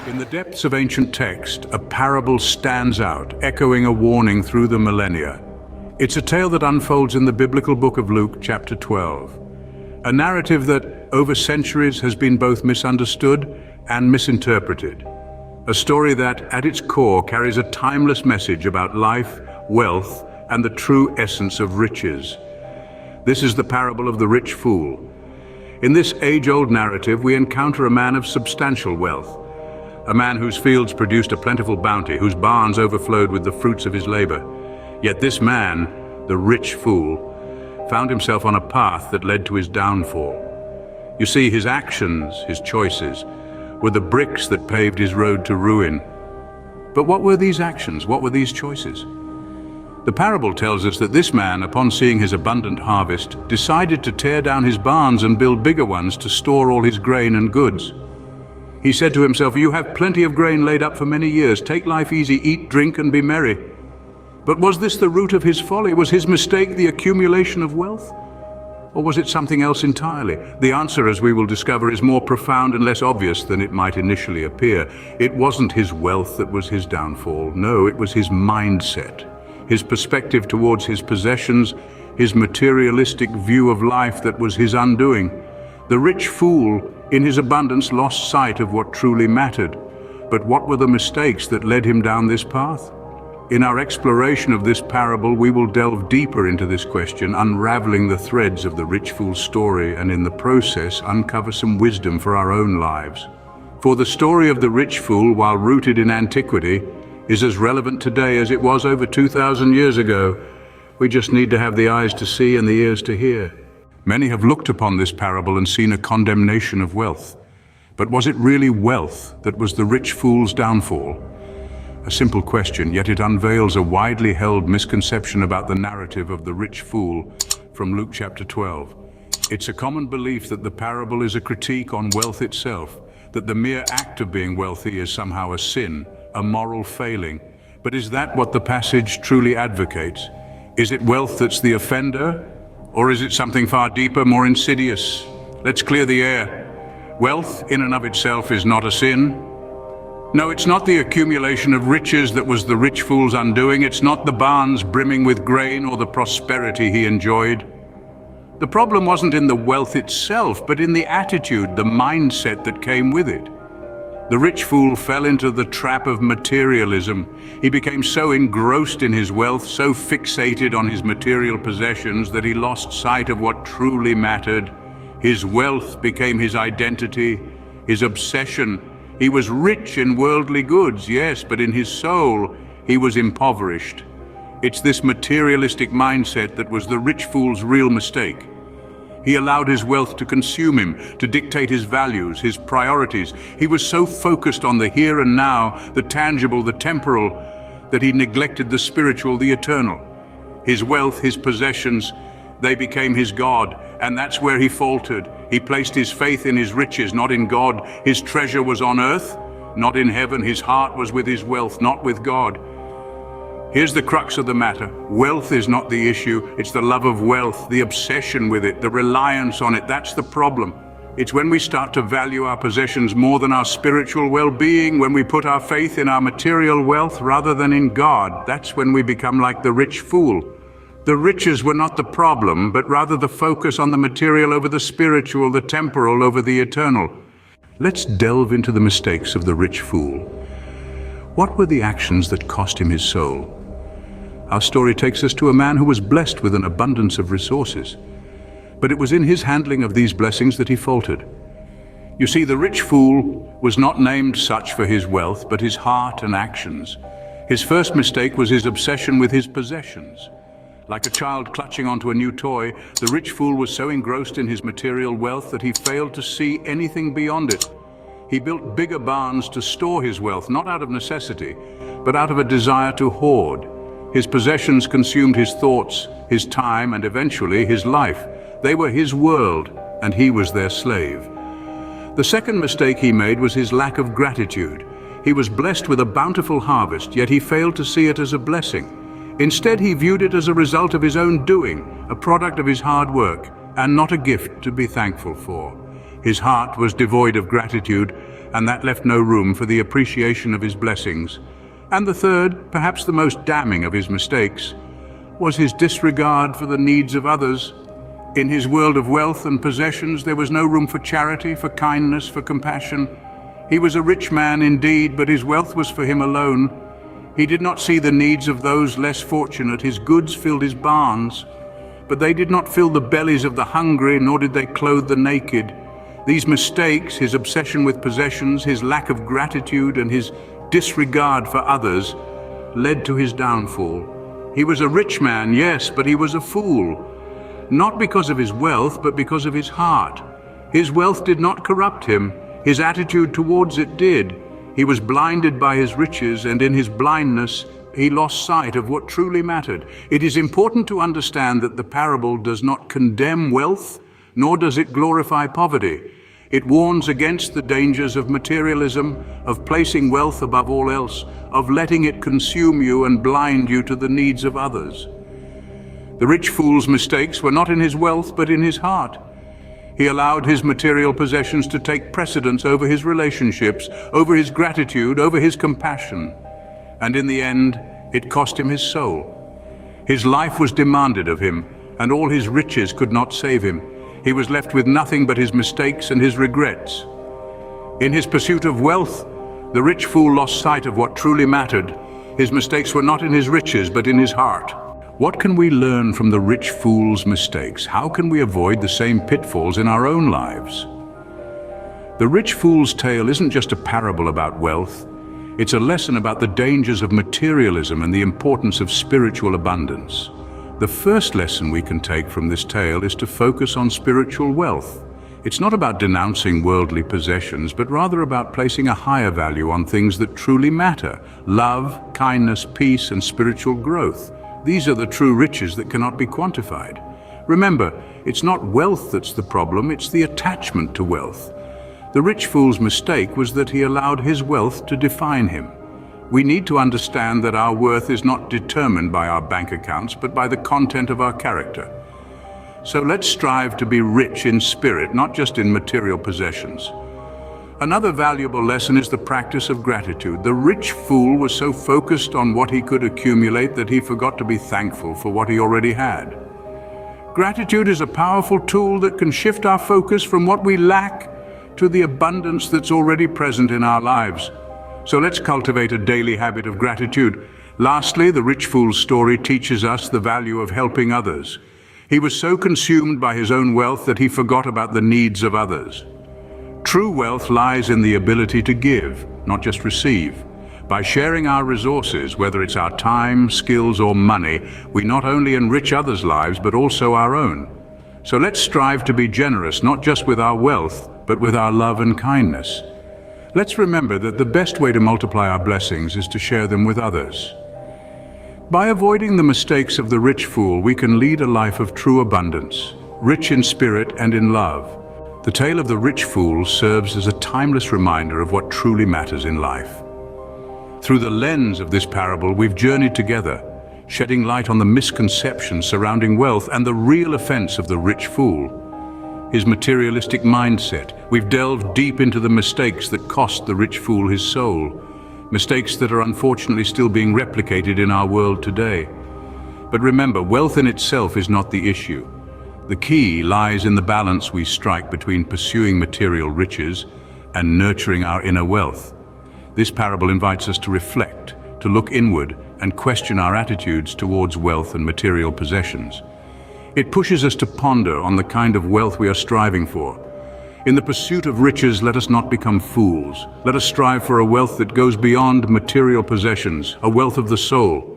In the depths of ancient text, a parable stands out, echoing a warning through the millennia. It's a tale that unfolds in the biblical book of Luke, chapter 12. A narrative that, over centuries, has been both misunderstood and misinterpreted. A story that, at its core, carries a timeless message about life, wealth, and the true essence of riches. This is the parable of the rich fool. In this age-old narrative, we encounter a man of substantial wealth. A man whose fields produced a plentiful bounty, whose barns overflowed with the fruits of his labor. Yet this man, the rich fool, found himself on a path that led to his downfall. You see, his actions, his choices, were the bricks that paved his road to ruin. But what were these actions? What were these choices? The parable tells us that this man, upon seeing his abundant harvest, decided to tear down his barns and build bigger ones to store all his grain and goods. He said to himself, "You have plenty of grain laid up for many years. Take life easy, eat, drink, and be merry." But was this the root of his folly? Was his mistake the accumulation of wealth? Or was it something else entirely? The answer, as we will discover, is more profound and less obvious than it might initially appear. It wasn't his wealth that was his downfall. No, it was his mindset, his perspective towards his possessions, his materialistic view of life that was his undoing. The rich fool, in his abundance, lost sight of what truly mattered. But what were the mistakes that led him down this path? In our exploration of this parable, we will delve deeper into this question, unraveling the threads of the rich fool's story, and in the process uncover some wisdom for our own lives. For the story of the rich fool, while rooted in antiquity, is as relevant today as it was over 2,000 years ago. We just need to have the eyes to see and the ears to hear. Many have looked upon this parable and seen a condemnation of wealth. But was it really wealth that was the rich fool's downfall? A simple question, yet it unveils a widely held misconception about the narrative of the rich fool from Luke chapter 12. It's a common belief that the parable is a critique on wealth itself, that the mere act of being wealthy is somehow a sin, a moral failing. But is that what the passage truly advocates? Is it wealth that's the offender? Or is it something far deeper, more insidious? Let's clear the air. Wealth in and of itself is not a sin. No, it's not the accumulation of riches that was the rich fool's undoing. It's not the barns brimming with grain or the prosperity he enjoyed. The problem wasn't in the wealth itself, but in the attitude, the mindset that came with it. The rich fool fell into the trap of materialism. He became so engrossed in his wealth, so fixated on his material possessions, that he lost sight of what truly mattered. His wealth became his identity, his obsession. He was rich in worldly goods, yes, but in his soul, he was impoverished. It's this materialistic mindset that was the rich fool's real mistake. He allowed his wealth to consume him, to dictate his values, his priorities. He was so focused on the here and now, the tangible, the temporal, that he neglected the spiritual, the eternal. His wealth, his possessions, they became his God, and that's where he faltered. He placed his faith in his riches, not in God. His treasure was on earth, not in heaven. His heart was with his wealth, not with God. Here's the crux of the matter. Wealth is not the issue. It's the love of wealth, the obsession with it, the reliance on it. That's the problem. It's when we start to value our possessions more than our spiritual well-being, when we put our faith in our material wealth rather than in God. That's when we become like the rich fool. The riches were not the problem, but rather the focus on the material over the spiritual, the temporal over the eternal. Let's delve into the mistakes of the rich fool. What were the actions that cost him his soul? Our story takes us to a man who was blessed with an abundance of resources. But it was in his handling of these blessings that he faltered. You see, the rich fool was not named such for his wealth, but his heart and actions. His first mistake was his obsession with his possessions. Like a child clutching onto a new toy, the rich fool was so engrossed in his material wealth that he failed to see anything beyond it. He built bigger barns to store his wealth, not out of necessity, but out of a desire to hoard. His possessions consumed his thoughts, his time, and eventually his life. They were his world, and he was their slave. The second mistake he made was his lack of gratitude. He was blessed with a bountiful harvest, yet he failed to see it as a blessing. Instead, he viewed it as a result of his own doing, a product of his hard work, and not a gift to be thankful for. His heart was devoid of gratitude, and that left no room for the appreciation of his blessings. And the third, perhaps the most damning of his mistakes, was his disregard for the needs of others. In his world of wealth and possessions, there was no room for charity, for kindness, for compassion. He was a rich man indeed, but his wealth was for him alone. He did not see the needs of those less fortunate. His goods filled his barns, but they did not fill the bellies of the hungry, nor did they clothe the naked. These mistakes, his obsession with possessions, his lack of gratitude, and his disregard for others, led to his downfall. He was a rich man, yes, but he was a fool. Not because of his wealth, but because of his heart. His wealth did not corrupt him. His attitude towards it did. He was blinded by his riches, and in his blindness, he lost sight of what truly mattered. It is important to understand that the parable does not condemn wealth, nor does it glorify poverty. It warns against the dangers of materialism, of placing wealth above all else, of letting it consume you and blind you to the needs of others. The rich fool's mistakes were not in his wealth, but in his heart. He allowed his material possessions to take precedence over his relationships, over his gratitude, over his compassion. And in the end, it cost him his soul. His life was demanded of him, and all his riches could not save him. He was left with nothing but his mistakes and his regrets. In his pursuit of wealth, the rich fool lost sight of what truly mattered. His mistakes were not in his riches, but in his heart. What can we learn from the rich fool's mistakes? How can we avoid the same pitfalls in our own lives? The rich fool's tale isn't just a parable about wealth. It's a lesson about the dangers of materialism and the importance of spiritual abundance. The first lesson we can take from this tale is to focus on spiritual wealth. It's not about denouncing worldly possessions, but rather about placing a higher value on things that truly matter: love, kindness, peace, and spiritual growth. These are the true riches that cannot be quantified. Remember, it's not wealth that's the problem, it's the attachment to wealth. The rich fool's mistake was that he allowed his wealth to define him. We need to understand that our worth is not determined by our bank accounts, but by the content of our character. So let's strive to be rich in spirit, not just in material possessions. Another valuable lesson is the practice of gratitude. The rich fool was so focused on what he could accumulate that he forgot to be thankful for what he already had. Gratitude is a powerful tool that can shift our focus from what we lack to the abundance that's already present in our lives. So let's cultivate a daily habit of gratitude. Lastly, the rich fool's story teaches us the value of helping others. He was so consumed by his own wealth that he forgot about the needs of others. True wealth lies in the ability to give, not just receive. By sharing our resources, whether it's our time, skills, or money, we not only enrich others' lives, but also our own. So let's strive to be generous, not just with our wealth, but with our love and kindness. Let's remember that the best way to multiply our blessings is to share them with others. By avoiding the mistakes of the rich fool, we can lead a life of true abundance, rich in spirit and in love. The tale of the rich fool serves as a timeless reminder of what truly matters in life. Through the lens of this parable, we've journeyed together, shedding light on the misconceptions surrounding wealth and the real offense of the rich fool, his materialistic mindset. We've delved deep into the mistakes that cost the rich fool his soul, mistakes that are unfortunately still being replicated in our world today. But remember, wealth in itself is not the issue. The key lies in the balance we strike between pursuing material riches and nurturing our inner wealth. This parable invites us to reflect, to look inward, and question our attitudes towards wealth and material possessions. It pushes us to ponder on the kind of wealth we are striving for. In the pursuit of riches, let us not become fools. Let us strive for a wealth that goes beyond material possessions, a wealth of the soul,